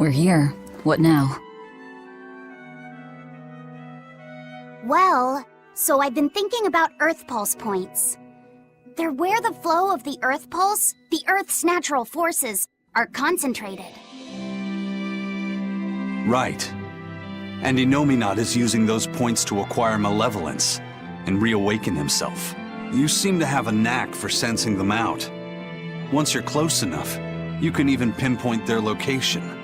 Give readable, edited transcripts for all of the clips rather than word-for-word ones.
We're here. What now? Well, so I've been thinking about Earth Pulse points. They're where the flow of the Earth Pulse, the Earth's natural forces, are concentrated. Right. And Innominat is using those points to acquire malevolence and reawaken himself. You seem to have a knack for sensing them out. Once you're close enough, you can even pinpoint their location.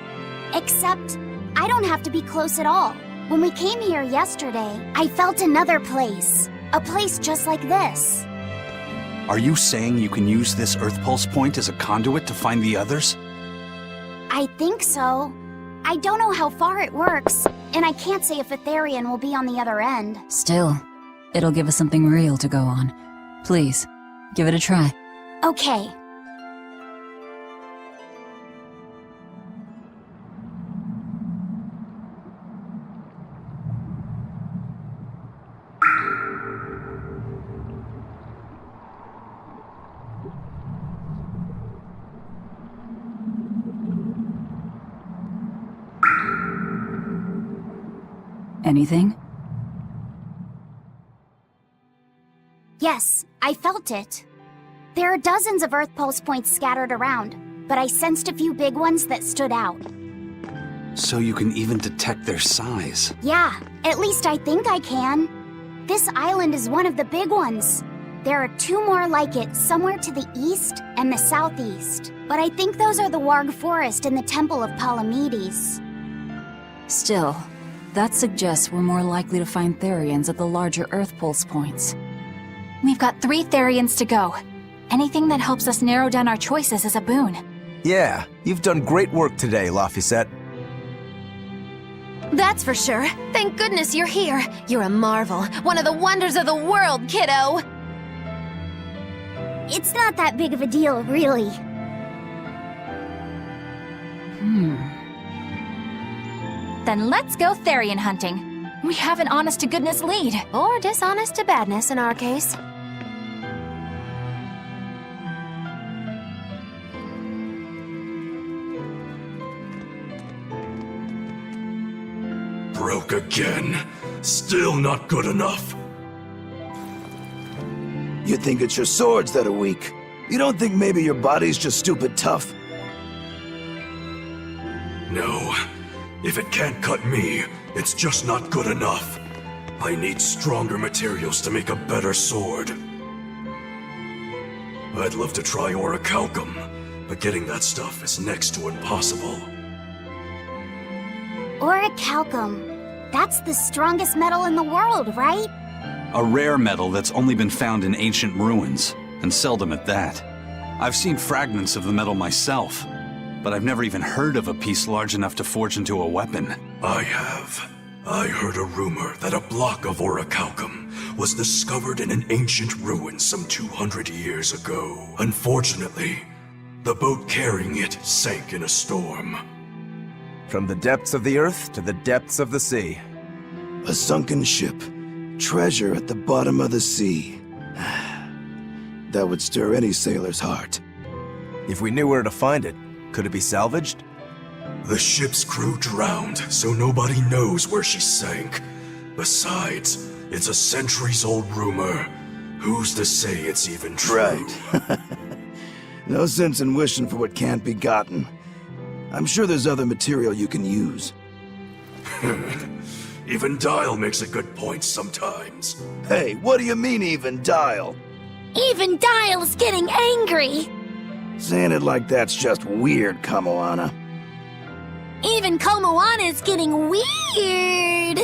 Except, I don't have to be close at all. When we came here yesterday, I felt another place. A place just like this. Are you saying you can use this Earth Pulse point as a conduit to find the others? I think so. I don't know how far it works, and I can't say if Etherian will be on the other end. Still, it'll give us something real to go on. Please, give it a try. Okay. Anything? Yes, I felt it. There are dozens of Earth Pulse points scattered around, but I sensed a few big ones that stood out. So you can even detect their size. Yeah, at least I think I can. This island is one of the big ones. There are two more like it somewhere to the east and the southeast. But I think those are the Warg Forest and the Temple of Palamedes. Still, that suggests we're more likely to find Therians at the larger Earth Pulse points. We've got 3 Therians to go. Anything that helps us narrow down our choices is a boon. Yeah, you've done great work today, Laphicet. That's for sure. Thank goodness you're here. You're a marvel. One of the wonders of the world, kiddo! It's not that big of a deal, really. Then let's go Therian hunting. We have an honest-to-goodness lead. Or dishonest-to-badness in our case. Broke again. Still not good enough. You think it's your swords that are weak? You don't think maybe your body's just stupid tough? No. If it can't cut me, it's just not good enough. I need stronger materials to make a better sword. I'd love to try orichalcum, but getting that stuff is next to impossible. Orichalcum. That's the strongest metal in the world, right? A rare metal that's only been found in ancient ruins, and seldom at that. I've seen fragments of the metal myself, but I've never even heard of a piece large enough to forge into a weapon. I have. I heard a rumor that a block of orichalcum was discovered in an ancient ruin some 200 years ago. Unfortunately, the boat carrying it sank in a storm. From the depths of the earth to the depths of the sea. A sunken ship. Treasure at the bottom of the sea. That would stir any sailor's heart. If we knew where to find it, could it be salvaged? The ship's crew drowned, so nobody knows where she sank. Besides, it's a centuries-old rumor. Who's to say it's even true? Right. No sense in wishing for what can't be gotten. I'm sure there's other material you can use. Even Dial makes a good point sometimes. Hey, what do you mean, even Dial? Even Dial's getting angry! Saying it like that's just weird, Kamoana. Even Komoana's getting weird!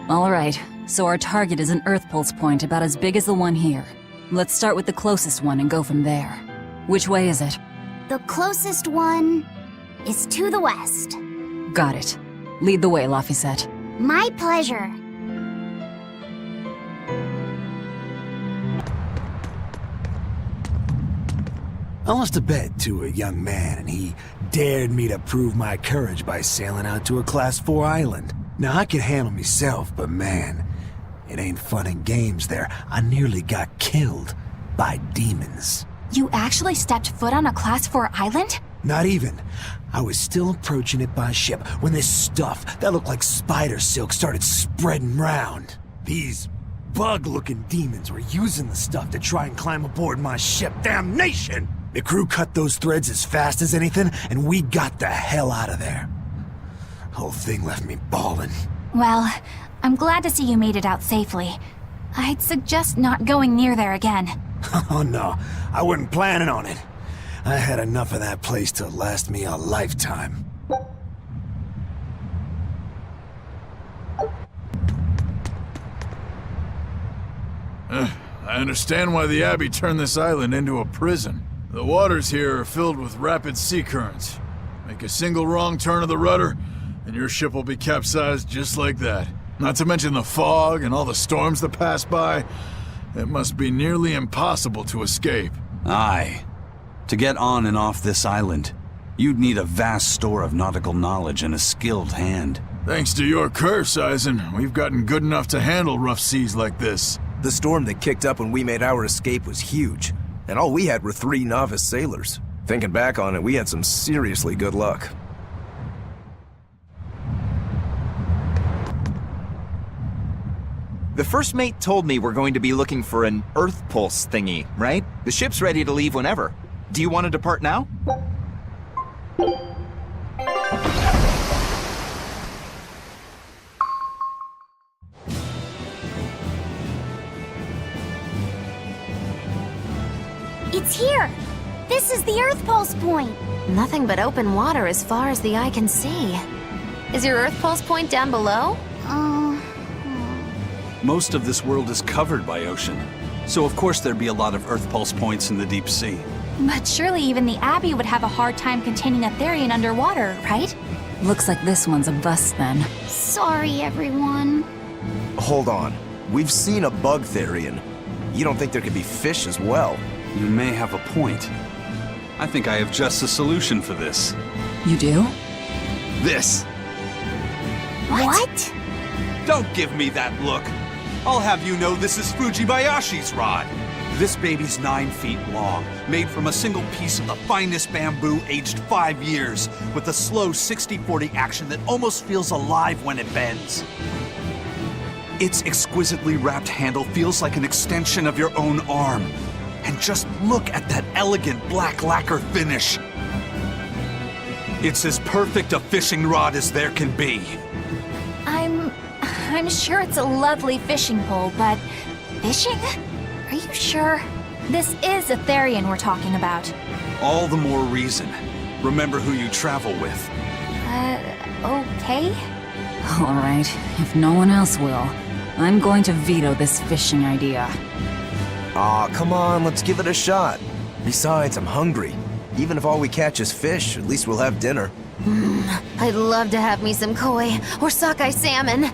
Alright, so our target is an Earth Pulse point about as big as the one here. Let's start with the closest one and go from there. Which way is it? The closest one is to the west. Got it. Lead the way, Laphicet. My pleasure. I lost a bet to a young man, and he dared me to prove my courage by sailing out to a Class 4 island. Now, I can handle myself, but man, it ain't fun and games there. I nearly got killed by demons. You actually stepped foot on a Class 4 island? Not even. I was still approaching it by ship when this stuff that looked like spider silk started spreading round. These bug-looking demons were using the stuff to try and climb aboard my ship. Damnation! The crew cut those threads as fast as anything, and we got the hell out of there. Whole thing left me bawling. Well, I'm glad to see you made it out safely. I'd suggest not going near there again. Oh no, I wasn't planning on it. I had enough of that place to last me a lifetime. I understand why the Abbey turned this island into a prison. The waters here are filled with rapid sea currents. Make a single wrong turn of the rudder, and your ship will be capsized just like that. Not to mention the fog and all the storms that pass by. It must be nearly impossible to escape. Aye. To get on and off this island, you'd need a vast store of nautical knowledge and a skilled hand. Thanks to your curse, Eisen, we've gotten good enough to handle rough seas like this. The storm that kicked up when we made our escape was huge, and all we had were 3 novice sailors. Thinking back on it, we had some seriously good luck. The first mate told me we're going to be looking for an Earth Pulse thingy, right? The ship's ready to leave whenever. Do you want to depart now? It's here! This is the Earth Pulse point! Nothing but open water as far as the eye can see. Is your Earth Pulse point down below? Most of this world is covered by ocean, so of course there'd be a lot of Earth Pulse points in the deep sea. But surely even the Abbey would have a hard time containing a Therian underwater, right? Looks like this one's a bust then. Sorry, everyone. Hold on. We've seen a bug Therian. You don't think there could be fish as well? You may have a point. I think I have just a solution for this. You do? This! What? Don't give me that look! I'll have you know this is Fujibayashi's rod. This baby's 9 feet long, made from a single piece of the finest bamboo aged 5 years, with a slow 60-40 action that almost feels alive when it bends. Its exquisitely wrapped handle feels like an extension of your own arm. And just look at that elegant black lacquer finish. It's as perfect a fishing rod as there can be. I'm sure it's a lovely fishing pole, but fishing? Are you sure? This is a Therian we're talking about. All the more reason. Remember who you travel with. Okay? All right, if no one else will, I'm going to veto this fishing idea. Aw, come on, let's give it a shot. Besides, I'm hungry. Even if all we catch is fish, at least we'll have dinner. I'd love to have me some koi or sockeye salmon.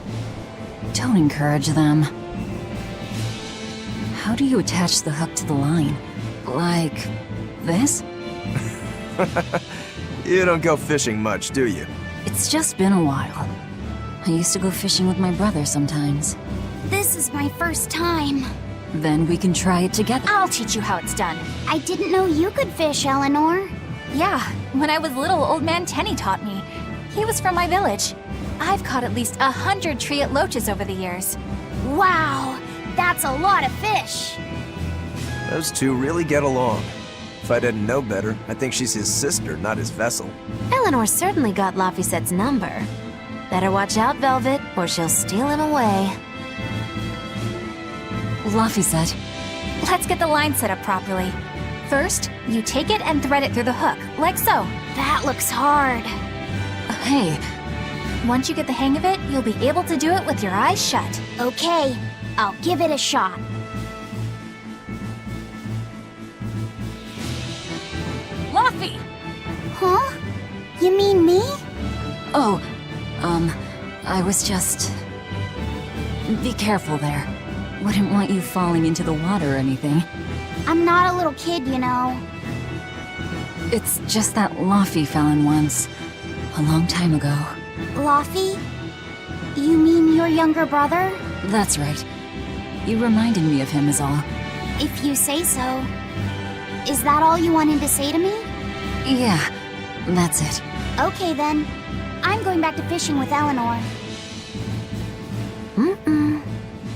Don't encourage them. How do you attach the hook to the line? Like this? You don't go fishing much, do you? It's just been a while. I used to go fishing with my brother sometimes. This is my first time. Then we can try it together. I'll teach you how it's done. I didn't know you could fish, Eleanor. Yeah, when I was little, old man Tenny taught me. He was from my village. I've caught at least 100 triot loaches over the years. Wow, that's a lot of fish. Those two really get along. If I didn't know better, I think she's his sister, not his vessel. Eleanor certainly got Lafisette's number. Better watch out, Velvet, or she'll steal him away. Lafisette. Let's get the line set up properly. First, you take it and thread it through the hook, like so. That looks hard. Hey, Once you get the hang of it, you'll be able to do it with your eyes shut. Okay, I'll give it a shot. Laffy! Huh? You mean me? Oh, I was just... Be careful there. Wouldn't want you falling into the water or anything. I'm not a little kid, you know. It's just that Laffy fell in once. A long time ago. Laffy? You mean your younger brother? That's right. You reminded me of him is all. If you say so. Is that all you wanted to say to me? Yeah, that's it. Okay then. I'm going back to fishing with Eleanor.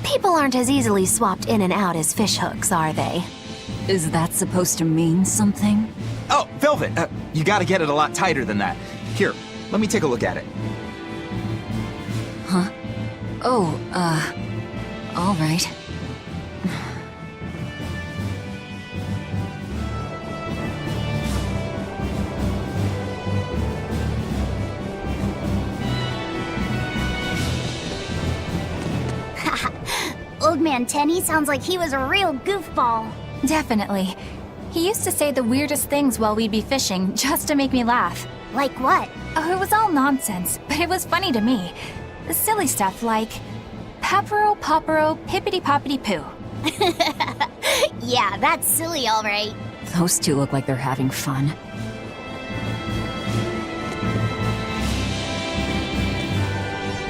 People aren't as easily swapped in and out as fishhooks, are they? Is that supposed to mean something? Oh, Velvet! You gotta get it a lot tighter than that. Here, let me take a look at it. Huh? Oh, all right. Old Man Tenny sounds like he was a real goofball. Definitely. He used to say the weirdest things while we'd be fishing, just to make me laugh. Like what? Oh, it was all nonsense, but it was funny to me. Silly stuff like, Papero Popero Pippity Poppity Poo. Yeah, that's silly, all right. Those two look like they're having fun.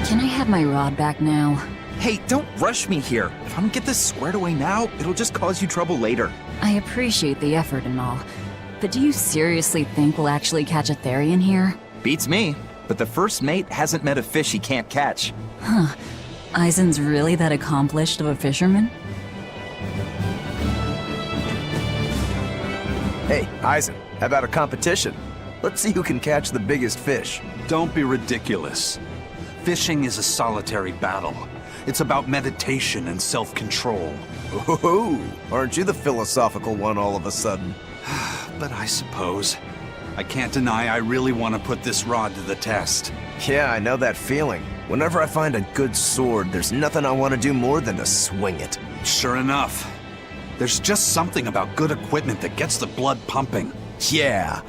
Can I have my rod back now? Hey, don't rush me here. If I don't get this squared away now, it'll just cause you trouble later. I appreciate the effort and all, but do you seriously think we'll actually catch a Therian here? Beats me, but the first mate hasn't met a fish he can't catch. Huh. Eisen's really that accomplished of a fisherman? Hey, Eisen, how about a competition? Let's see who can catch the biggest fish. Don't be ridiculous. Fishing is a solitary battle. It's about meditation and self-control. Ooh, aren't you the philosophical one all of a sudden? But I suppose. I can't deny I really want to put this rod to the test. Yeah, I know that feeling. Whenever I find a good sword, there's nothing I want to do more than to swing it. Sure enough. There's just something about good equipment that gets the blood pumping. Yeah.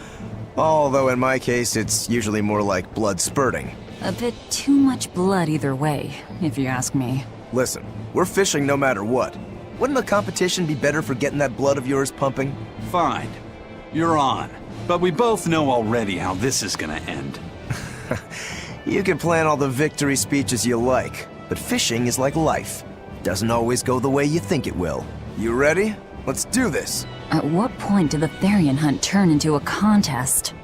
Although in my case, it's usually more like blood spurting. A bit too much blood either way, if you ask me. Listen, we're fishing no matter what. Wouldn't the competition be better for getting that blood of yours pumping? Fine. You're on. But we both know already how this is gonna end. You can plan all the victory speeches you like, but fishing is like life. Doesn't always go the way you think it will. You ready? Let's do this. At what point did the Therian hunt turn into a contest?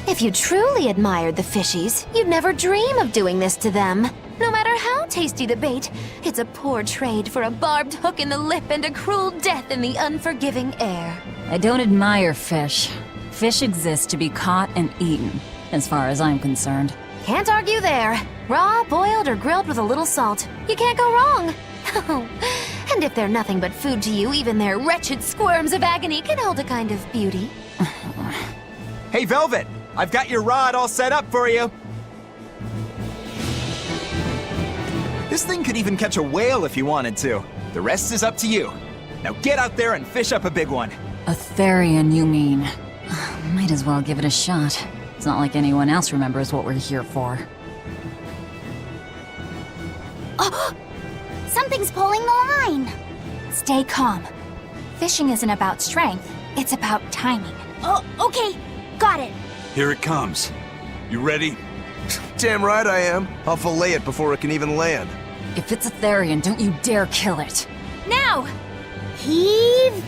If you truly admired the fishies, you'd never dream of doing this to them. No matter how tasty the bait, it's a poor trade for a barbed hook in the lip and a cruel death in the unforgiving air. I don't admire fish. Fish exist to be caught and eaten, as far as I'm concerned. Can't argue there. Raw, boiled, or grilled with a little salt. You can't go wrong. And if they're nothing but food to you, even their wretched squirms of agony can hold a kind of beauty. Hey, Velvet! I've got your rod all set up for you! This thing could even catch a whale if you wanted to. The rest is up to you. Now get out there and fish up a big one. A Therian, you mean? Might as well give it a shot. It's not like anyone else remembers what we're here for. Oh, something's pulling the line. Stay calm. Fishing isn't about strength, it's about timing. Oh, okay. Got it. Here it comes. You ready? Damn right I am. I'll fillet it before it can even land. If it's a Therian, don't you dare kill it. Now! Heave.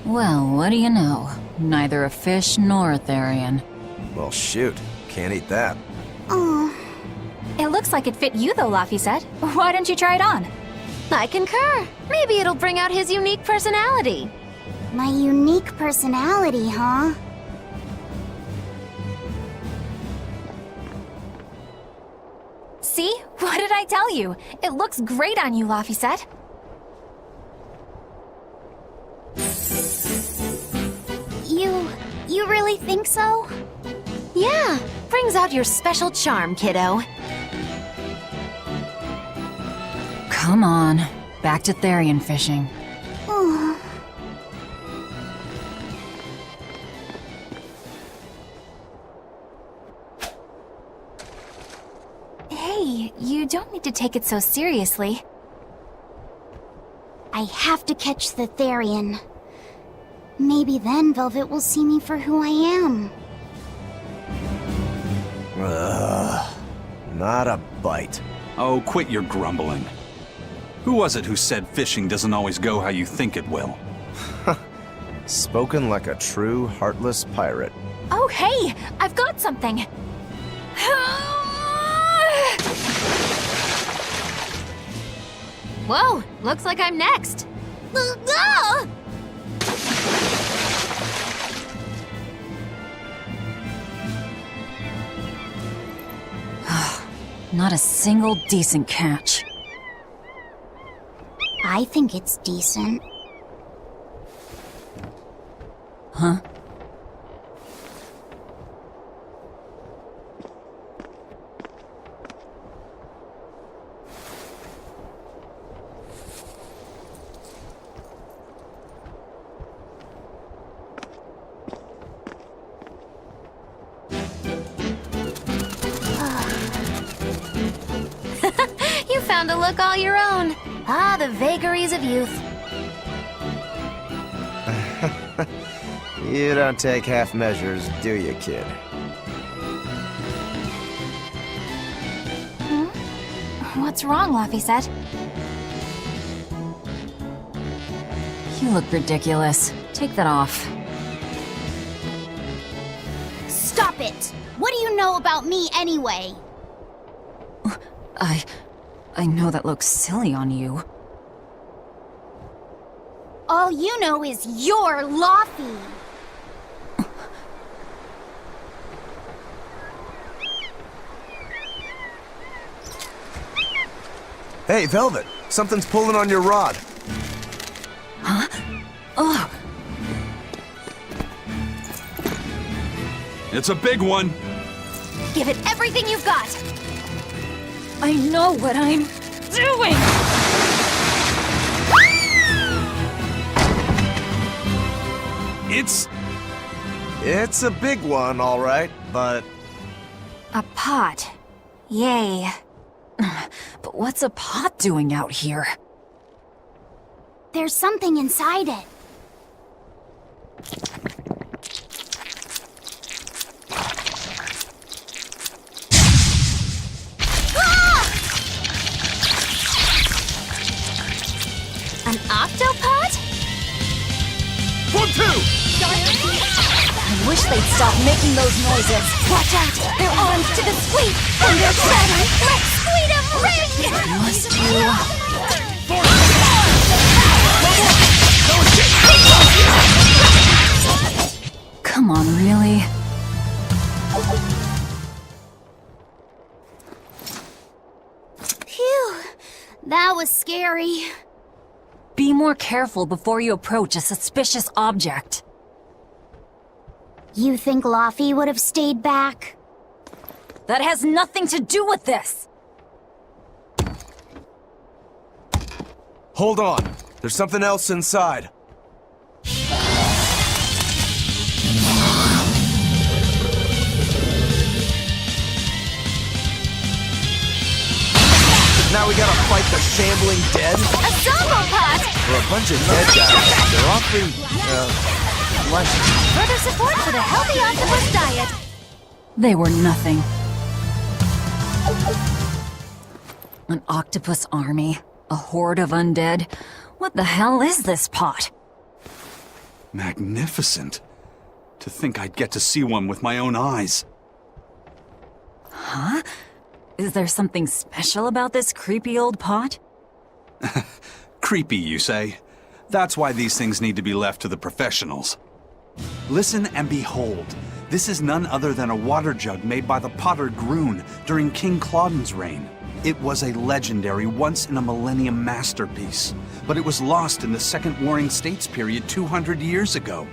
Well, what do you know? Neither a fish nor a Therian. Well, shoot. Can't eat that. Oh. It looks like it fit you though, Laphicet. Why don't you try it on? I concur. Maybe it'll bring out his unique personality. My unique personality, huh? See? What did I tell you? It looks great on you, Laphicet. You really think so? Yeah, brings out your special charm, kiddo. Come on, back to Therian fishing. Oh. Hey, you don't need to take it so seriously. I have to catch the Therian. Maybe then Velvet will see me for who I am. Not a bite. Oh, quit your grumbling. Who was it who said fishing doesn't always go how you think it will? Spoken like a true, heartless pirate. Oh, hey! I've got something! Whoa! Looks like I'm next! Not a single decent catch. I think it's decent. Huh? You found a look all your own. Ah, the vagaries of youth. You don't take half measures, do you, kid? What's wrong, Laphicet? You look ridiculous. Take that off. Stop it! What do you know about me anyway? I know that looks silly on you. All you know is you're Laffy. Hey, Velvet! Something's pulling on your rod. Huh? Oh! It's a big one! Give it everything you've got! I know what I'm doing! It's a big one, all right, but... A pot. Yay. But what's a pot doing out here? There's something inside it. An octopod? 1, 2! I wish they'd stop making those noises. Watch out! They're armed to the squeak! And they're chatting! Let's squeak 'em ring! Must you... Come on, really? Phew, that was scary. Be more careful before you approach a suspicious object. You think Laffy would have stayed back? That has nothing to do with this! Hold on. There's something else inside. Now we gotta fight the shambling dead? A Zombo pot! For a bunch of dead guys, they're awfully, pleasant. Further support for the healthy octopus diet. They were nothing. An octopus army? A horde of undead? What the hell is this pot? Magnificent. To think I'd get to see one with my own eyes. Huh? Is there something special about this creepy old pot? Creepy, you say? That's why these things need to be left to the professionals. Listen and behold. This is none other than a water jug made by the potter Groon during King Clauden's reign. It was a legendary, once-in-a-millennium masterpiece, but it was lost in the Second Warring States period 200 years ago.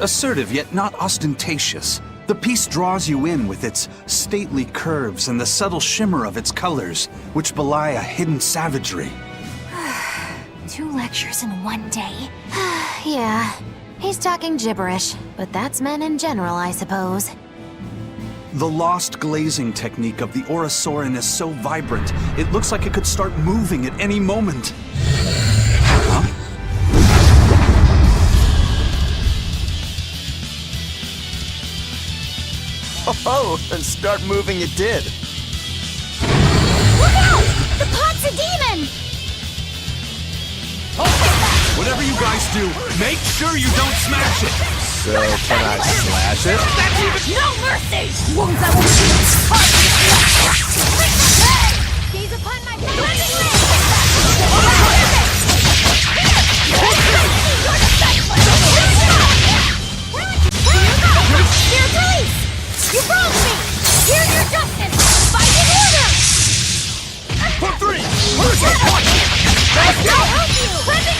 Assertive yet not ostentatious, the piece draws you in with its stately curves and the subtle shimmer of its colors, which belie a hidden savagery. 2 lectures in one day. Yeah, he's talking gibberish, but that's men in general, I suppose. The lost glazing technique of the Orosaurin is so vibrant, it looks like it could start moving at any moment. Huh? Oh, and start moving it did. Look out! The pot's a demon! Whatever you guys do, make sure you don't smash it! So, can I slash it? No mercy! Gaze upon my Here, police! You wronged me! Here's your justice! Fight in order! For three! I'll help you! Weapon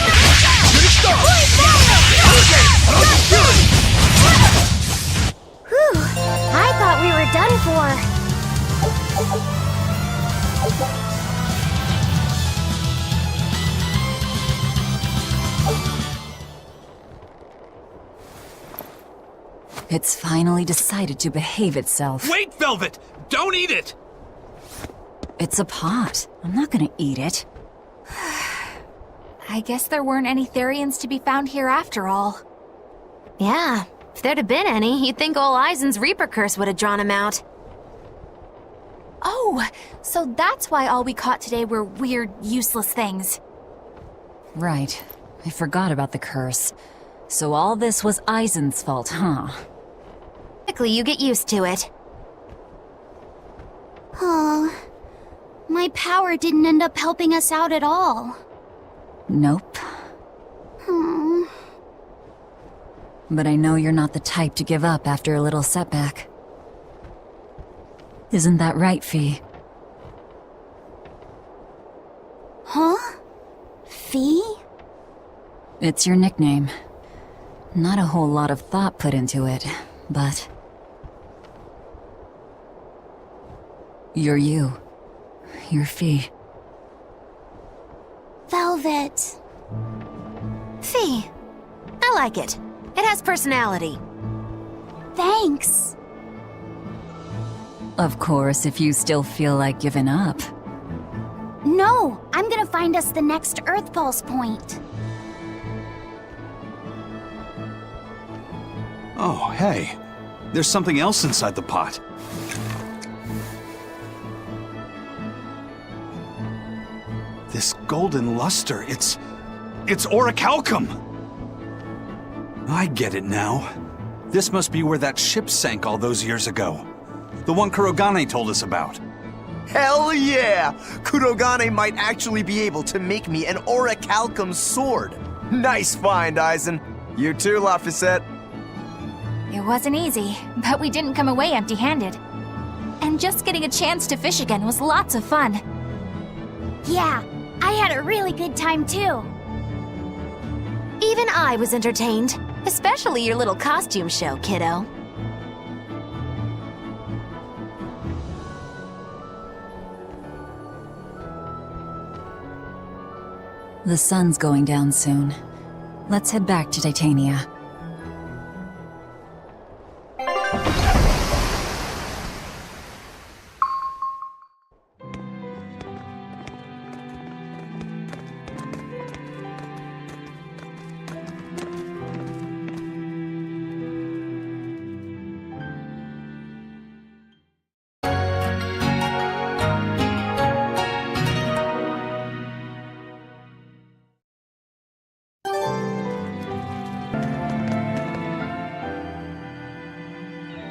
Whew! I thought we were done for. It's finally decided to behave itself. Wait, Velvet! Don't eat it! It's a pot. I'm not gonna eat it. I guess there weren't any Therians to be found here after all. Yeah, if there'd have been any, you'd think ol' Eisen's Reaper curse would have drawn him out. Oh, so that's why all we caught today were weird, useless things. Right. I forgot about the curse. So all this was Eisen's fault, huh? Quickly, you get used to it. Oh, my power didn't end up helping us out at all. Nope. Hmm. But I know you're not the type to give up after a little setback. Isn't that right, Fee? Huh? Fee? It's your nickname. Not a whole lot of thought put into it, but... You're you. You're Fee. Velvet. Fee. I like it. It has personality. Thanks. Of course, if you still feel like giving up. No, I'm gonna find us the next Earth Pulse point. Oh, hey. There's something else inside the pot. This golden luster, it's orichalcum! I get it now. This must be where that ship sank all those years ago. The one Kurogane told us about. Hell yeah! Kurogane might actually be able to make me an orichalcum sword. Nice find, Eisen. You too, Laphicet. It wasn't easy, but we didn't come away empty-handed. And just getting a chance to fish again was lots of fun. Yeah, I had a really good time too. Even I was entertained. Especially your little costume show, kiddo. The sun's going down soon. Let's head back to Titania.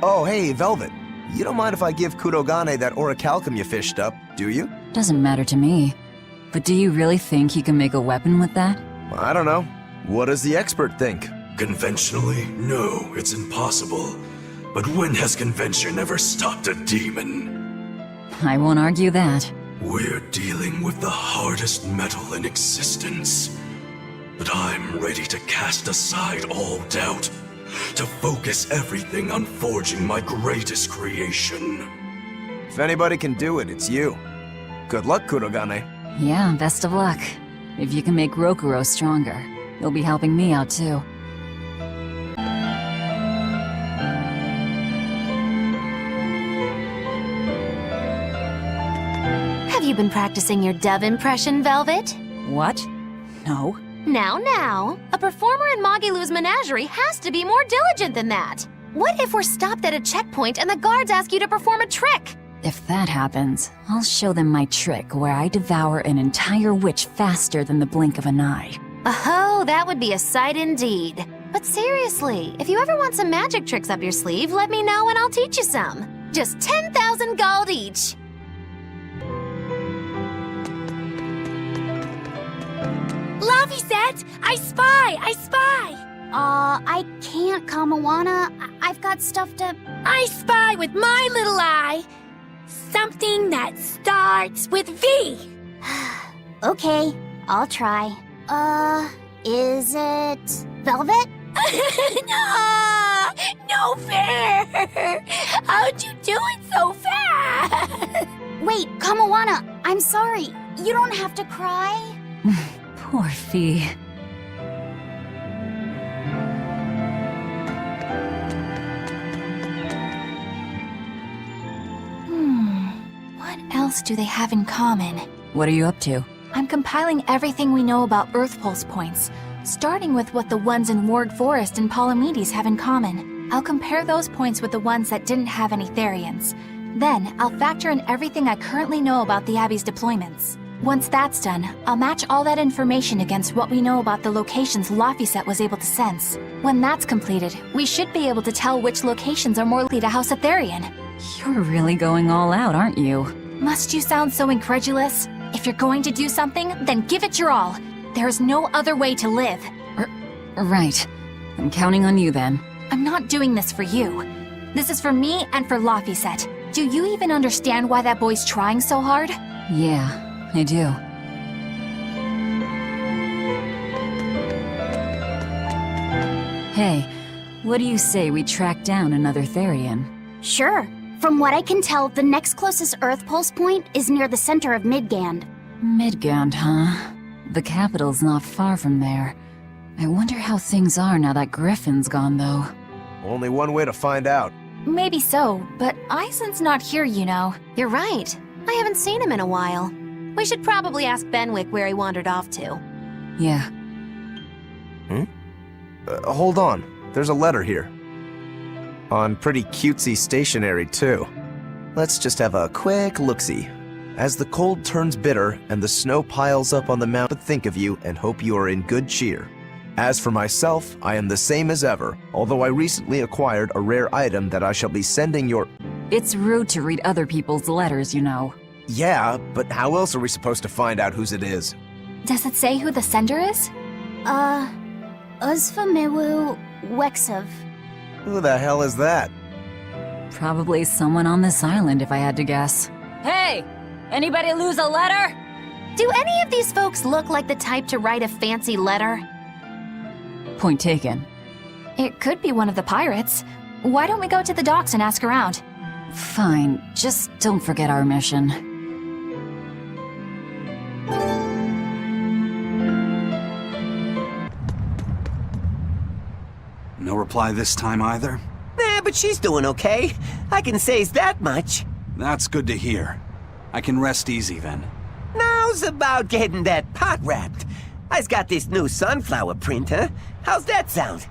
Oh, hey, Velvet. You don't mind if I give Kurogane that orichalcum you fished up, do you? Doesn't matter to me. But do you really think you can make a weapon with that? I don't know. What does the expert think? Conventionally, no, it's impossible. But when has convention ever stopped a demon? I won't argue that. We're dealing with the hardest metal in existence. But I'm ready to cast aside all doubt, to focus everything on forging my greatest creation. If anybody can do it, it's you. Good luck, Kurogane. Yeah, best of luck. If you can make Rokuro stronger, you'll be helping me out too. Have you been practicing your dove impression, Velvet? What? No. Now, a performer in Magilou's menagerie has to be more diligent than that. What if we're stopped at a checkpoint and the guards ask you to perform a trick? If that happens, I'll show them my trick where I devour an entire witch faster than the blink of an eye. Oh, that would be a sight indeed. But seriously, if you ever want some magic tricks up your sleeve, let me know and I'll teach you some. Just 10,000 gold each. Laviset! I spy! I spy! I can't, Kamawana. I've got stuff to... I spy with my little eye. Something that starts with V. Okay, I'll try. Is it velvet? No fair. How'd you do it so fast? Wait, Kamawana, I'm sorry. You don't have to cry. Poor Fee. What else do they have in common? What are you up to? I'm compiling everything we know about Earth Pulse points, starting with what the ones in Warg Forest and Palamedes have in common. I'll compare those points with the ones that didn't have any Therians. Then, I'll factor in everything I currently know about the Abbey's deployments. Once that's done, I'll match all that information against what we know about the locations Laphicet was able to sense. When that's completed, we should be able to tell which locations are more likely to house a Therian. You're really going all out, aren't you? Must you sound so incredulous? If you're going to do something, then give it your all. There is no other way to live. Right. I'm counting on you then. I'm not doing this for you. This is for me and for Laphicet. Do you even understand why that boy's trying so hard? Yeah, I do. Hey, what do you say we track down another Therian? Sure. From what I can tell, the next closest Earth Pulse point is near the center of Midgand. Midgand, huh? The capital's not far from there. I wonder how things are now that Griffin's gone, though. Only one way to find out. Maybe so, but Eisen's not here, you know. You're right. I haven't seen him in a while. We should probably ask Benwick where he wandered off to. Yeah. Hold on. There's a letter here. On pretty cutesy stationery, too. Let's just have a quick look-see. As the cold turns bitter and the snow piles up on the mountain, think of you and hope you are in good cheer. As for myself, I am the same as ever, although I recently acquired a rare item that I shall be sending your... It's rude to read other people's letters, you know. Yeah, but how else are we supposed to find out whose it is? Does it say who the sender is? Uzfamewu Wexov. Who the hell is that? Probably someone on this island, if I had to guess. Hey! Anybody lose a letter? Do any of these folks look like the type to write a fancy letter? Point taken. It could be one of the pirates. Why don't we go to the docks and ask around? Fine, just don't forget our mission. No reply this time either? Nah, but she's doing okay. I can say's that much. That's good to hear. I can rest easy then. Now's about getting that pot wrapped. I's got this new sunflower printer. How's that sound?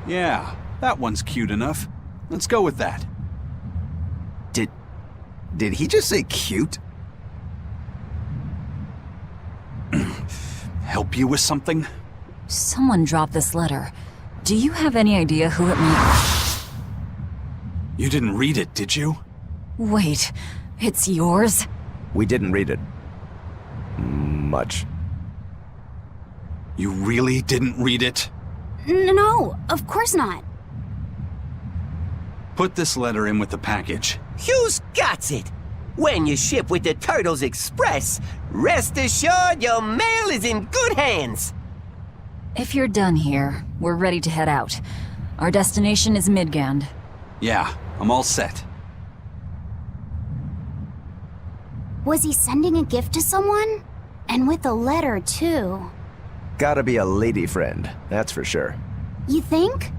Yeah, that one's cute enough. Let's go with that. Did he just say cute? Help you with something? Someone dropped this letter. Do you have any idea who it may... You didn't read it, did you? Wait, it's yours? We didn't read it. Much. You really didn't read it? No, of course not. Put this letter in with the package. Who's got it? When you ship with the Turtles Express, rest assured your mail is in good hands. If you're done here, we're ready to head out. Our destination is Midgand. Yeah, I'm all set. Was he sending a gift to someone? And with a letter, too. Gotta be a lady friend, that's for sure. You think?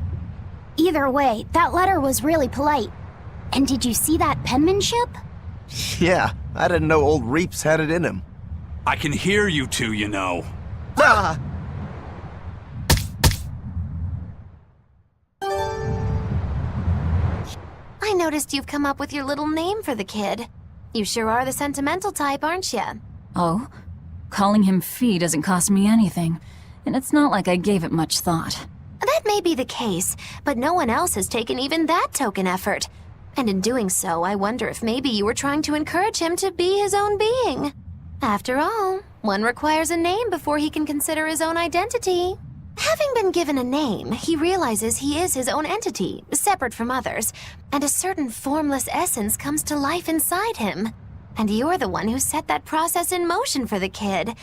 Either way, that letter was really polite. And did you see that penmanship? Yeah, I didn't know old Reeps had it in him. I can hear you two, you know. I noticed you've come up with your little name for the kid. You sure are the sentimental type, aren't you? Oh? Calling him Fee doesn't cost me anything, and it's not like I gave it much thought. That may be the case, but no one else has taken even that token effort. And in doing so, I wonder if maybe you were trying to encourage him to be his own being. After all, one requires a name before he can consider his own identity. Having been given a name, he realizes he is his own entity, separate from others, and a certain formless essence comes to life inside him. And you're the one who set that process in motion for the kid.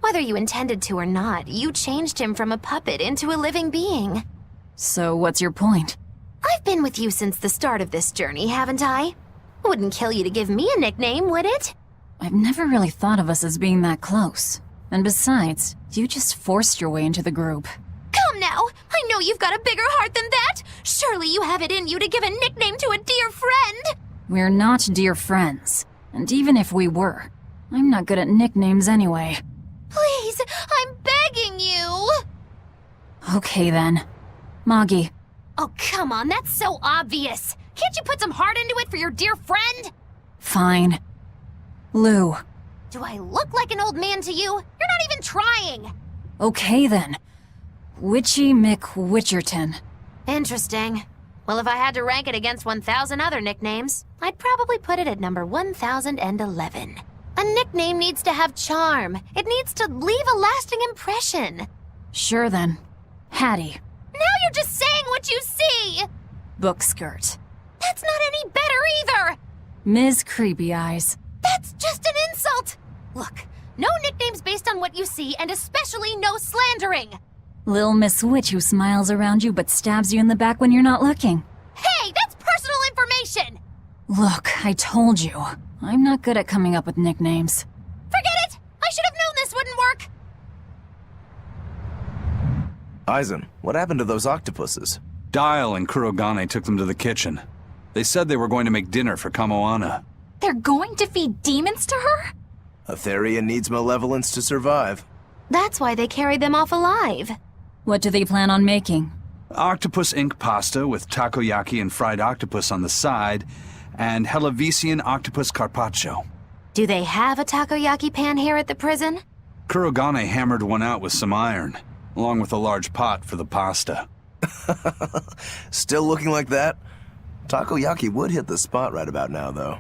Whether you intended to or not, you changed him from a puppet into a living being. So what's your point? I've been with you since the start of this journey, haven't I? Wouldn't kill you to give me a nickname, would it? I've never really thought of us as being that close. And besides, you just forced your way into the group. Come now! I know you've got a bigger heart than that! Surely you have it in you to give a nickname to a dear friend! We're not dear friends. And even if we were, I'm not good at nicknames anyway. Please, I'm begging you! Okay then. Moggy. Oh, come on, that's so obvious! Can't you put some heart into it for your dear friend? Fine. Lou. Do I look like an old man to you? You're not even trying! Okay then. Witchy McWitcherton. Interesting. Well, if I had to rank it against 1,000 other nicknames, I'd probably put it at number 1,011. A nickname needs to have charm. It needs to leave a lasting impression. Sure then. Hattie. Now you're just saying what you see! Bookskirt. That's not any better either! Ms. Creepy Eyes. That's just an insult! Look, no nicknames based on what you see, and especially no slandering! Lil Miss Witch who smiles around you but stabs you in the back when you're not looking. Hey, that's personal information! Look, I told you. I'm not good at coming up with nicknames. Forget it! I should have known this wouldn't work! Aizen, what happened to those octopuses? Dial and Kurogane took them to the kitchen. They said they were going to make dinner for Kamoana. They're going to feed demons to her? Etheria needs malevolence to survive. That's why they carried them off alive. What do they plan on making? Octopus ink pasta with takoyaki and fried octopus on the side, and Hellavesian octopus carpaccio. Do they have a takoyaki pan here at the prison? Kurogane hammered one out with some iron, along with a large pot for the pasta. Still looking like that? Takoyaki would hit the spot right about now, though.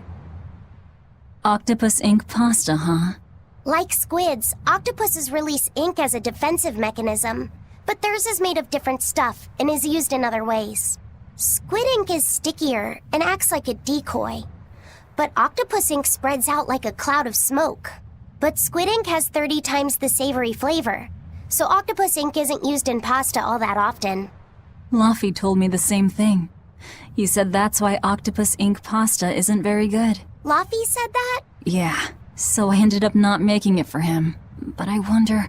Octopus ink pasta, huh? Like squids, octopuses release ink as a defensive mechanism, but theirs is made of different stuff and is used in other ways. Squid ink is stickier and acts like a decoy, but octopus ink spreads out like a cloud of smoke. But squid ink has 30 times the savory flavor, so octopus ink isn't used in pasta all that often. Luffy told me the same thing. He said that's why octopus ink pasta isn't very good. Luffy said that? Yeah, so I ended up not making it for him. But I wonder...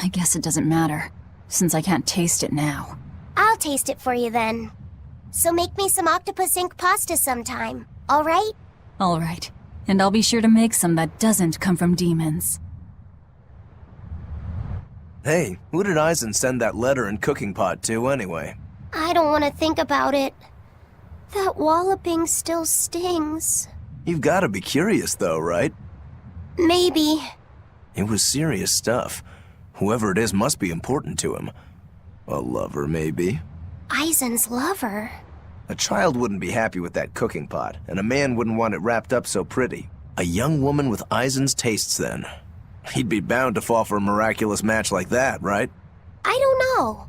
I guess it doesn't matter, since I can't taste it now. I'll taste it for you then. So make me some octopus ink pasta sometime, alright? Alright, and I'll be sure to make some that doesn't come from demons. Hey, who did Aizen send that letter and cooking pot to, anyway? I don't want to think about it. That walloping still stings. You've gotta be curious, though, right? Maybe. It was serious stuff. Whoever it is must be important to him. A lover, maybe. Aizen's lover. A child wouldn't be happy with that cooking pot, and a man wouldn't want it wrapped up so pretty. A young woman with Aizen's tastes, then. He'd be bound to fall for a miraculous match like that, right? I don't know.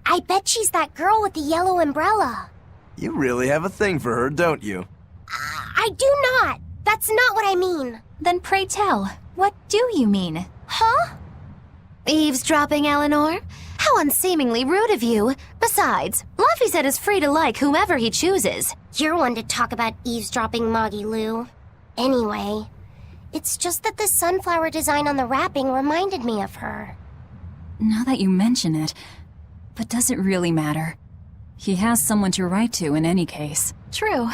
I bet she's that girl with the yellow umbrella. You really have a thing for her, don't you? I do not. That's not what I mean. Then pray tell, what do you mean? Huh? Eavesdropping, Eleanor? How unseemingly rude of you. Besides, Luffy said is free to like whomever he chooses. You're one to talk about eavesdropping, Moggy Lou. Anyway, it's just that the sunflower design on the wrapping reminded me of her. Now that you mention it, but does it really matter? He has someone to write to in any case. True.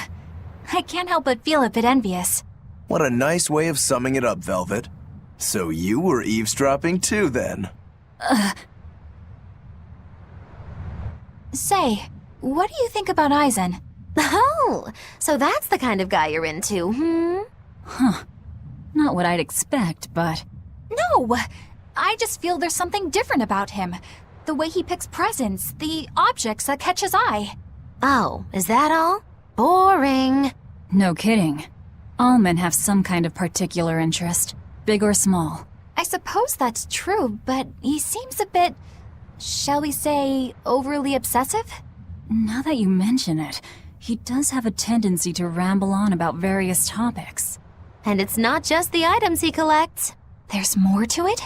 I can't help but feel a bit envious. What a nice way of summing it up, Velvet. So you were eavesdropping too, then? Say, what do you think about Aizen? Oh, so that's the kind of guy you're into, hmm? Huh. Not what I'd expect, but... No! I just feel there's something different about him. The way he picks presents, the objects that catch his eye. Oh, is that all? Boring. No kidding. All men have some kind of particular interest, big or small. I suppose that's true, but he seems a bit, shall we say, overly obsessive? Now that you mention it, he does have a tendency to ramble on about various topics. And it's not just the items he collects. There's more to it?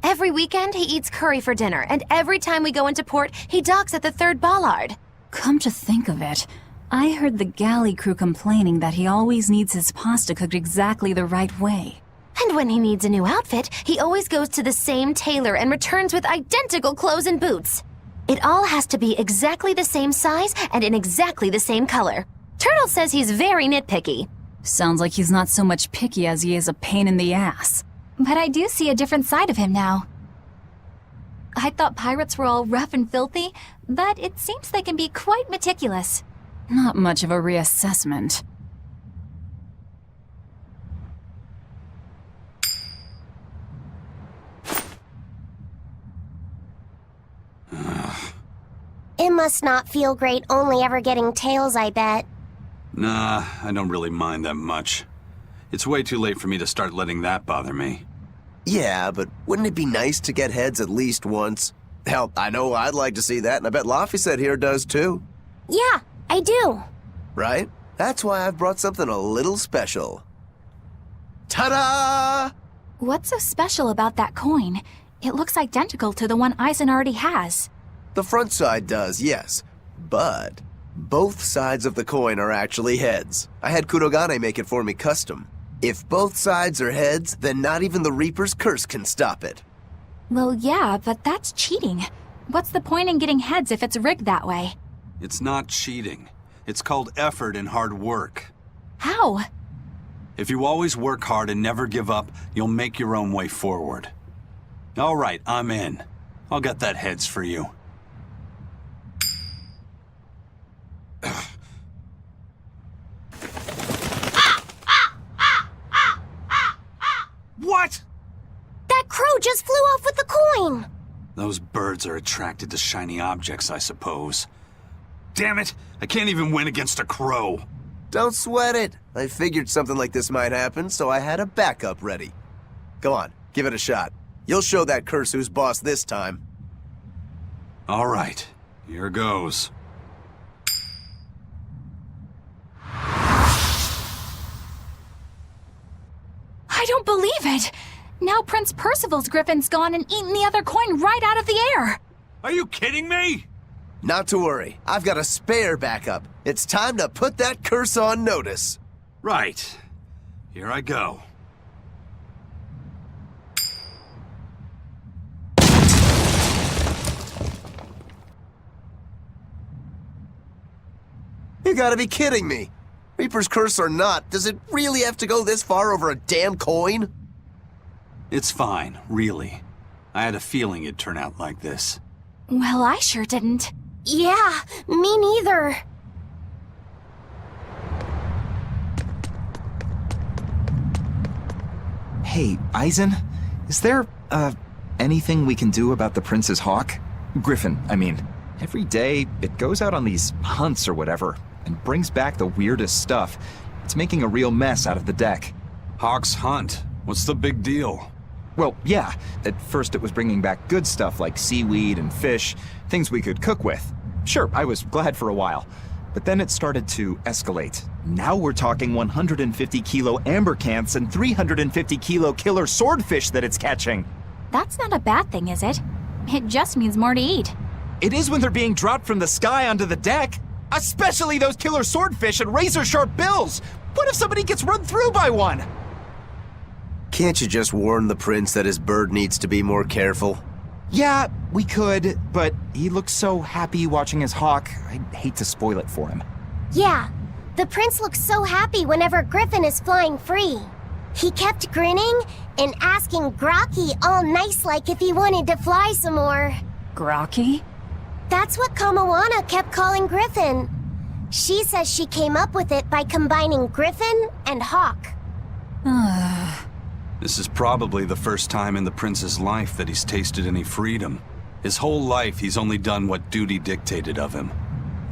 Every weekend, he eats curry for dinner, and every time we go into port, he docks at the 3rd bollard. Come to think of it, I heard the galley crew complaining that he always needs his pasta cooked exactly the right way. And when he needs a new outfit, he always goes to the same tailor and returns with identical clothes and boots. It all has to be exactly the same size and in exactly the same color. Turtle says he's very nitpicky. Sounds like he's not so much picky as he is a pain in the ass. But I do see a different side of him now. I thought pirates were all rough and filthy, but it seems they can be quite meticulous. Not much of a reassessment. It must not feel great only ever getting tails, I bet. Nah, I don't really mind that much. It's way too late for me to start letting that bother me. Yeah, but wouldn't it be nice to get heads at least once? Hell, I know I'd like to see that, and I bet Laphicet here does too. Yeah, I do. Right? That's why I've brought something a little special. Ta-da! What's so special about that coin? It looks identical to the one Eisen already has. The front side does, yes. But both sides of the coin are actually heads. I had Kurogane make it for me custom. If both sides are heads, then not even the Reaper's curse can stop it. Well, yeah, but that's cheating. What's the point in getting heads if it's rigged that way? It's not cheating. It's called effort and hard work. How? If you always work hard and never give up, you'll make your own way forward. All right, I'm in. I'll get that heads for you. What? That crow just flew off with the coin! Those birds are attracted to shiny objects, I suppose. Damn it! I can't even win against a crow! Don't sweat it. I figured something like this might happen, so I had a backup ready. Go on, give it a shot. You'll show that curse who's boss this time. All right, here goes. I don't believe it! Now Prince Percival's griffin's gone and eaten the other coin right out of the air! Are you kidding me? Not to worry, I've got a spare backup. It's time to put that curse on notice. Right. Here I go. You gotta be kidding me. Reaper's curse or not, does it really have to go this far over a damn coin? It's fine, really. I had a feeling it'd turn out like this. Well, I sure didn't. Yeah, me neither. Hey, Eisen, is there, anything we can do about the Prince's hawk? Griffin, I mean. Every day, it goes out on these hunts or whatever, and brings back the weirdest stuff. It's making a real mess out of the deck. Hawk's hunt? What's the big deal? Well, yeah. At first it was bringing back good stuff like seaweed and fish, things we could cook with. Sure, I was glad for a while. But then it started to escalate. Now we're talking 150-kilo ambercants and 350-kilo killer swordfish that it's catching. That's not a bad thing, is it? It just means more to eat. It is when they're being dropped from the sky onto the deck. Especially those killer swordfish and razor-sharp bills. What if somebody gets run through by one? Can't you just warn the prince that his bird needs to be more careful? Yeah, we could, but he looks so happy watching his hawk, I'd hate to spoil it for him. Yeah, the prince looks so happy whenever Griffin is flying free. He kept grinning and asking Grocky all nice-like if he wanted to fly some more. Grocky? That's what Kamawana kept calling Griffin. She says she came up with it by combining Griffin and Hawk. This is probably the first time in the prince's life that he's tasted any freedom. His whole life, he's only done what duty dictated of him.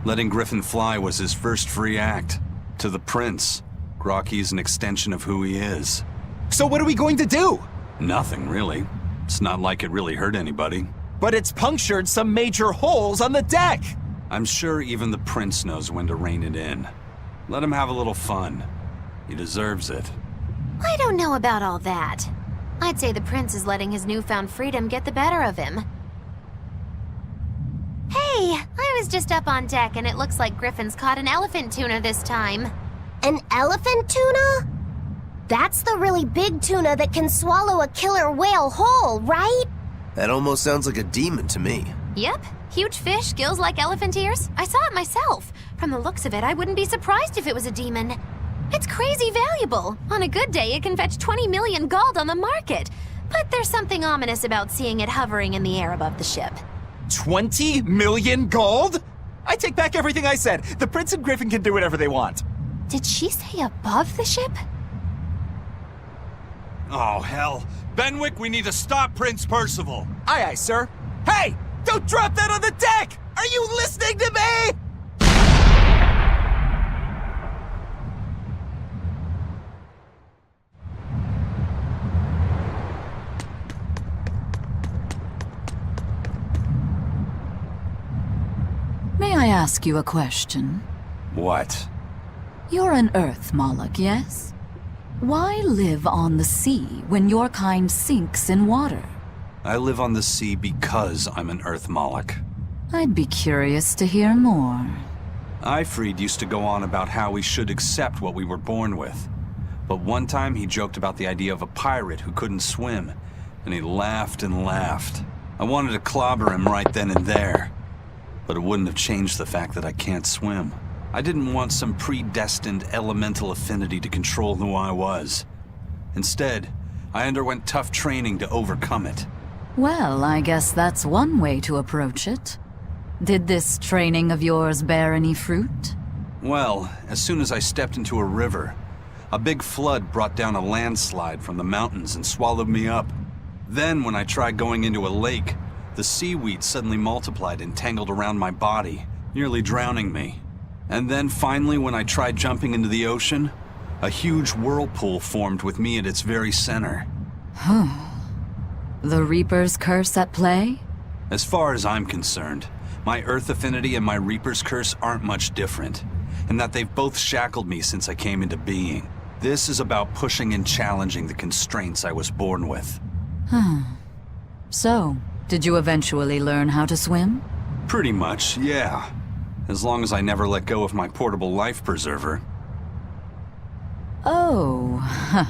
Letting Griffin fly was his first free act. To the prince, Grocky's an extension of who he is. So what are we going to do? Nothing, really. It's not like it really hurt anybody. But it's punctured some major holes on the deck! I'm sure even the prince knows when to rein it in. Let him have a little fun. He deserves it. I don't know about all that. I'd say the prince is letting his newfound freedom get the better of him. Hey, I was just up on deck and it looks like Griffin's caught an elephant tuna this time. An elephant tuna? That's the really big tuna that can swallow a killer whale whole, right? That almost sounds like a demon to me. Yep, huge fish, gills like elephant ears. I saw it myself. From the looks of it, I wouldn't be surprised if it was a demon. It's crazy valuable. On a good day, it can fetch 20 million gold on the market. But there's something ominous about seeing it hovering in the air above the ship. 20 million gold? I take back everything I said. The prince and Griffin can do whatever they want. Did she say above the ship? Oh, hell. Benwick, we need to stop Prince Percival. Aye, aye, sir. Hey! Don't drop that on the deck! Are you listening to me? May I ask you a question? What? You're an Earth Moloch, yes? Why live on the sea when your kind sinks in water? I live on the sea because I'm an Earth Moloch. I'd be curious to hear more. Ifrid used to go on about how we should accept what we were born with. But one time he joked about the idea of a pirate who couldn't swim, and he laughed and laughed. I wanted to clobber him right then and there, but it wouldn't have changed the fact that I can't swim. I didn't want some predestined elemental affinity to control who I was. Instead, I underwent tough training to overcome it. Well, I guess that's one way to approach it. Did this training of yours bear any fruit? Well, as soon as I stepped into a river, a big flood brought down a landslide from the mountains and swallowed me up. Then, when I tried going into a lake, the seaweed suddenly multiplied and tangled around my body, nearly drowning me. And then finally, when I tried jumping into the ocean, a huge whirlpool formed with me at its very center. The Reaper's curse at play? As far as I'm concerned, my Earth affinity and my Reaper's curse aren't much different, in that they've both shackled me since I came into being. This is about pushing and challenging the constraints I was born with. So, did you eventually learn how to swim? Pretty much, yeah. As long as I never let go of my portable life preserver. Oh, huh.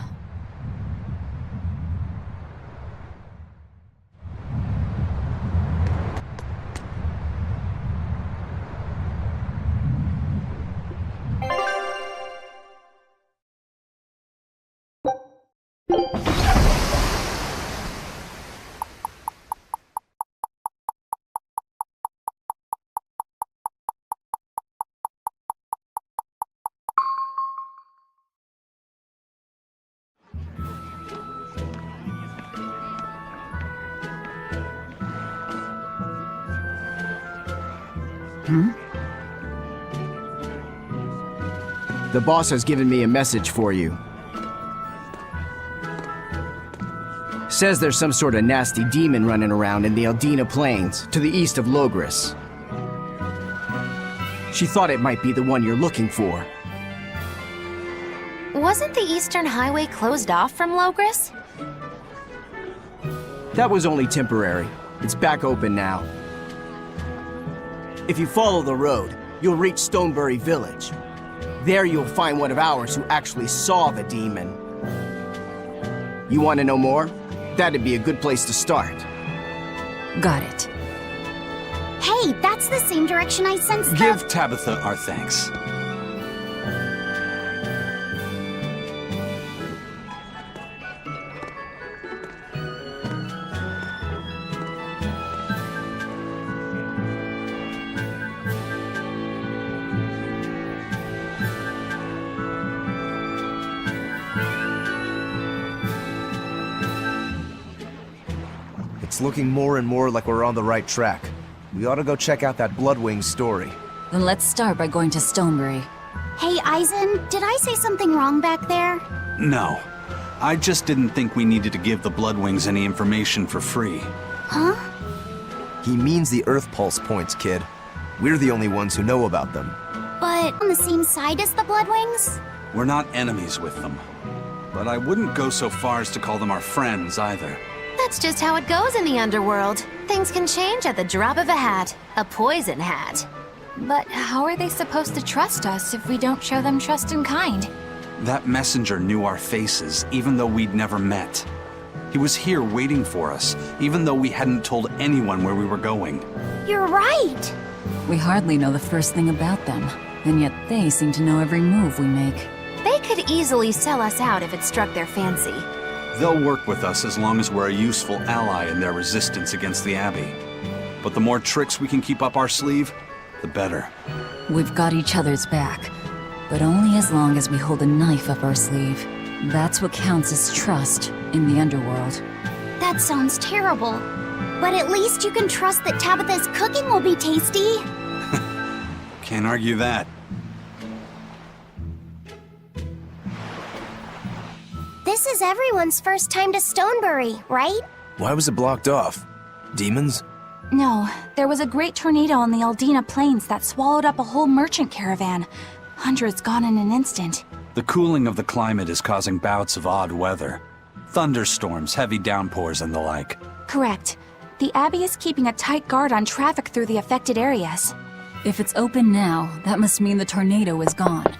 The boss has given me a message for you. Says there's some sort of nasty demon running around in the Eldina Plains, to the east of Logris. She thought it might be the one you're looking for. Wasn't the Eastern Highway closed off from Logris? That was only temporary. It's back open now. If you follow the road, you'll reach Stonebury Village. There you'll find one of ours who actually saw the demon. You want to know more? That'd be a good place to start. Got it. Hey, that's the same direction I sensed the— Give Tabitha our thanks. It's looking more and more like we're on the right track. We ought to go check out that Bloodwing story. Then let's start by going to Stonebury. Hey, Eisen, did I say something wrong back there? No. I just didn't think we needed to give the Bloodwings any information for free. Huh? He means the Earth Pulse points, kid. We're the only ones who know about them. But on the same side as the Bloodwings? We're not enemies with them. But I wouldn't go so far as to call them our friends either. That's just how it goes in the underworld. Things can change at the drop of a hat. A poison hat. But how are they supposed to trust us if we don't show them trust in kind? That messenger knew our faces, even though we'd never met. He was here waiting for us, even though we hadn't told anyone where we were going. You're right! We hardly know the first thing about them, and yet they seem to know every move we make. They could easily sell us out if it struck their fancy. They'll work with us as long as we're a useful ally in their resistance against the Abbey. But the more tricks we can keep up our sleeve, the better. We've got each other's back, but only as long as we hold a knife up our sleeve. That's what counts as trust in the underworld. That sounds terrible. But at least you can trust that Tabitha's cooking will be tasty. Can't argue that. This is everyone's first time to Stonebury, right? Why was it blocked off? Demons? No, there was a great tornado on the Aldina Plains that swallowed up a whole merchant caravan. Hundreds gone in an instant. The cooling of the climate is causing bouts of odd weather. Thunderstorms, heavy downpours, and the like. Correct. The Abbey is keeping a tight guard on traffic through the affected areas. If it's open now, that must mean the tornado is gone.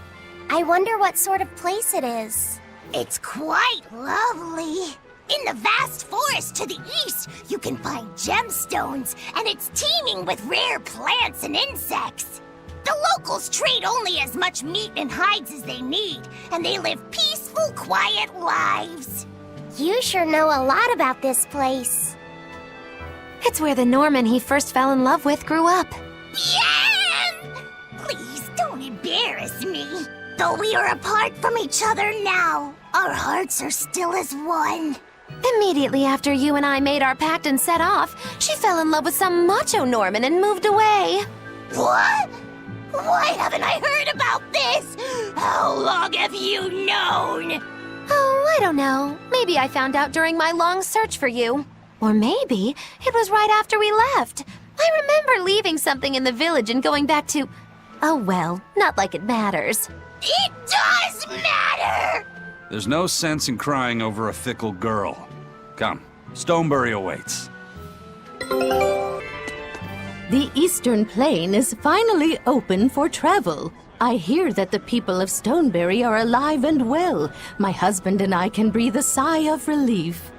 I wonder what sort of place it is. It's quite lovely. In the vast forest to the east, you can find gemstones, and it's teeming with rare plants and insects. The locals trade only as much meat and hides as they need, and they live peaceful, quiet lives. You sure know a lot about this place. It's where the Norman he first fell in love with grew up. Yeah! Please don't embarrass me. Though we are apart from each other now, our hearts are still as one. Immediately after you and I made our pact and set off, she fell in love with some macho Norman and moved away. What? Why haven't I heard about this? How long have you known? Oh, I don't know. Maybe I found out during my long search for you. Or maybe it was right after we left. I remember leaving something in the village and going back to... Oh well, not like it matters. It does matter! There's no sense in crying over a fickle girl. Come, Stonebury awaits. The Eastern Plain is finally open for travel. I hear that the people of Stonebury are alive and well. My husband and I can breathe a sigh of relief.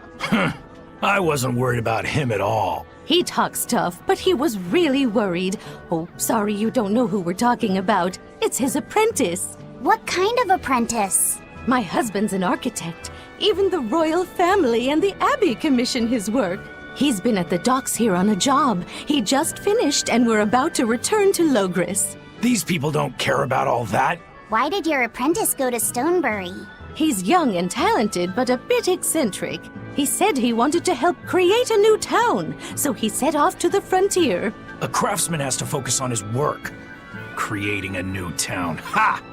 I wasn't worried about him at all. He talks tough, but he was really worried. Oh, sorry you don't know who we're talking about. It's his apprentice. What kind of apprentice? My husband's an architect. Even the royal family and the Abbey commission his work. He's been at the docks here on a job. He just finished and we're about to return to Logris. These people don't care about all that. Why did your apprentice go to Stonebury? He's young and talented, but a bit eccentric. He said he wanted to help create a new town, so he set off to the frontier. A craftsman has to focus on his work. Creating a new town. Ha!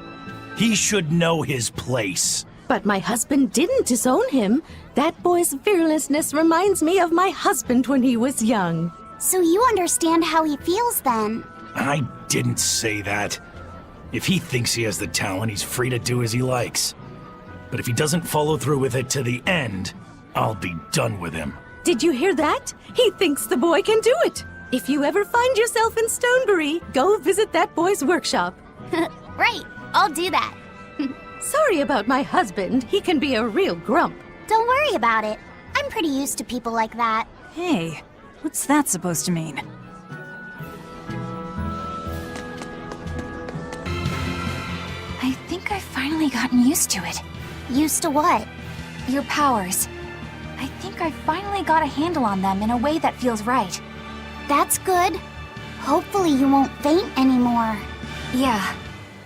He should know his place. But my husband didn't disown him. That boy's fearlessness reminds me of my husband when he was young. So you understand how he feels then? I didn't say that. If he thinks he has the talent, he's free to do as he likes. But if he doesn't follow through with it to the end, I'll be done with him. Did you hear that? He thinks the boy can do it. If you ever find yourself in Stonebury, go visit that boy's workshop. Right, I'll do that. Sorry about my husband. He can be a real grump. Don't worry about it. I'm pretty used to people like that. Hey, what's that supposed to mean? I think I've finally gotten used to it. Used to what? Your powers. I think I finally got a handle on them in a way that feels right. That's good. Hopefully you won't faint anymore. Yeah,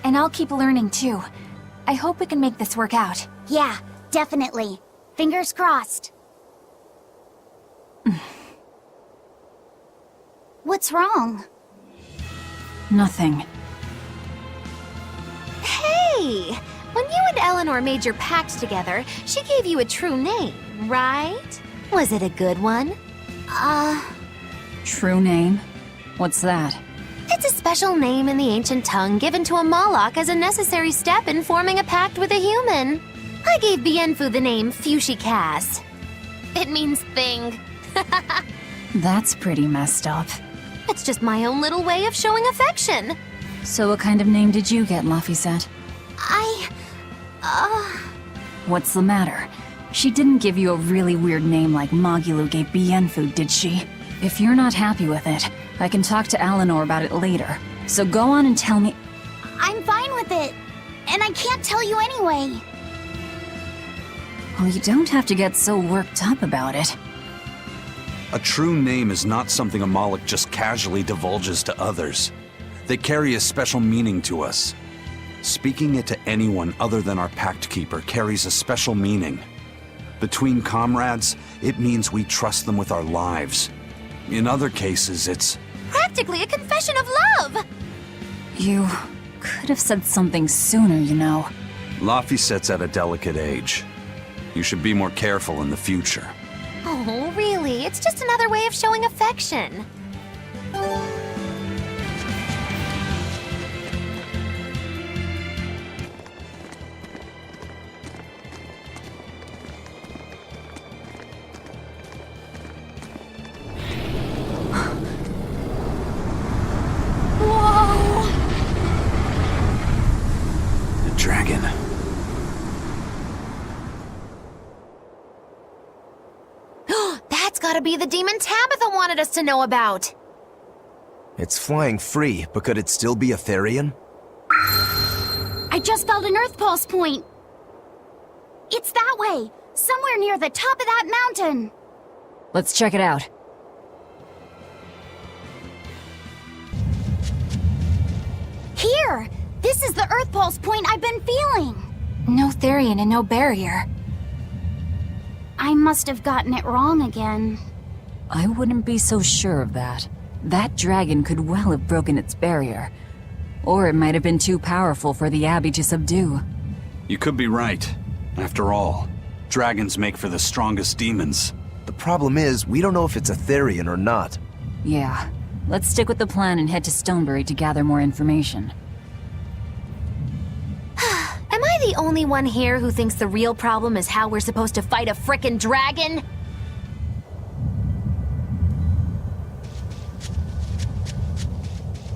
and I'll keep learning too. I hope we can make this work out. Yeah, definitely. Fingers crossed. What's wrong? Nothing. Hey! When you and Eleanor made your pact together, she gave you a true name, right? Was it a good one? True name? What's that? It's a special name in the ancient tongue given to a Moloch as a necessary step in forming a pact with a human. I gave Bienfu the name Fushi Cass. It means thing. That's pretty messed up. It's just my own little way of showing affection. So what kind of name did you get, Laphicet? What's the matter? She didn't give you a really weird name like Magilu gave Bienfu, did she? If you're not happy with it, I can talk to Eleanor about it later. So go on and tell me... I'm fine with it. And I can't tell you anyway. Well, you don't have to get so worked up about it. A true name is not something a Moloch just casually divulges to others. They carry a special meaning to us. Speaking it to anyone other than our Pact Keeper carries a special meaning. Between comrades, it means we trust them with our lives. In other cases, it's... Practically a confession of love! You could have said something sooner, you know. Laphicet's at a delicate age. You should be more careful in the future. Oh, really? It's just another way of showing affection. Dragon. That's gotta be the demon Tabitha wanted us to know about. It's flying free, but could it still be a Therian? I just felt an Earth Pulse point. It's that way, somewhere near the top of that mountain. Let's check it out. Here! This is the Earth Pulse point I've been feeling. No Therian and no barrier. I must have gotten it wrong again. I wouldn't be so sure of that. That dragon could well have broken its barrier. Or it might have been too powerful for the Abbey to subdue. You could be right. After all, dragons make for the strongest demons. The problem is, we don't know if it's a Therian or not. Yeah. Let's stick with the plan and head to Stonebury to gather more information. Am I the only one here who thinks the real problem is how we're supposed to fight a frickin' dragon?